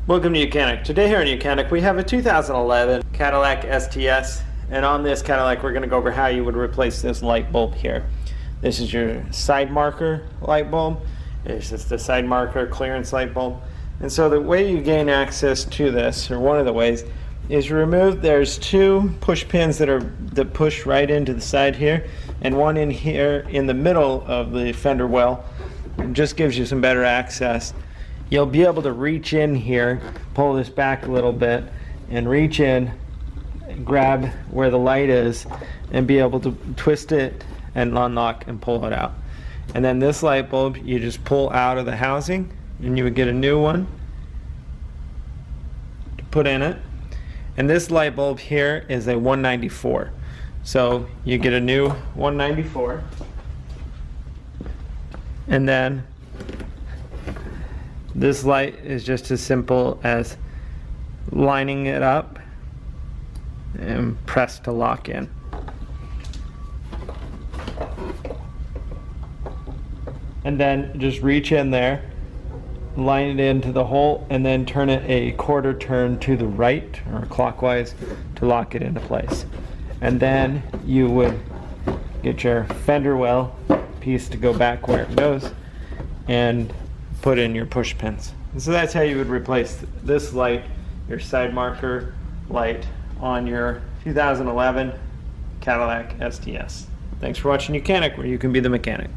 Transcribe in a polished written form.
Welcome to YOUCANIC. Today here in YOUCANIC we have a 2011 Cadillac STS, and on this Cadillac we're going to go over how you would replace this light bulb here. This is your side marker light bulb. It's just a side marker clearance light bulb. And so the way you gain access to this, or one of the ways, is you remove, there's two push pins that push right into the side here, and one in here in the middle of the fender well. It just gives you some better access. You'll be able to reach in here, pull this back a little bit, and reach in, grab where the light is, and be able to twist it and unlock and pull it out. And then this light bulb, you just pull out of the housing, and you would get a new one to put in it. And this light bulb here is a 194. So you get a new 194. And then this light is just as simple as lining it up and press to lock in. And then just reach in there, line it into the hole, and then turn it a quarter turn to the right or clockwise to lock it into place. And then you would get your fender well piece to go back where it goes and put in your push pins. And so that's how you would replace this light, your side marker light, on your 2011 Cadillac STS. Thanks for watching YOUCANIC, where you can be the mechanic.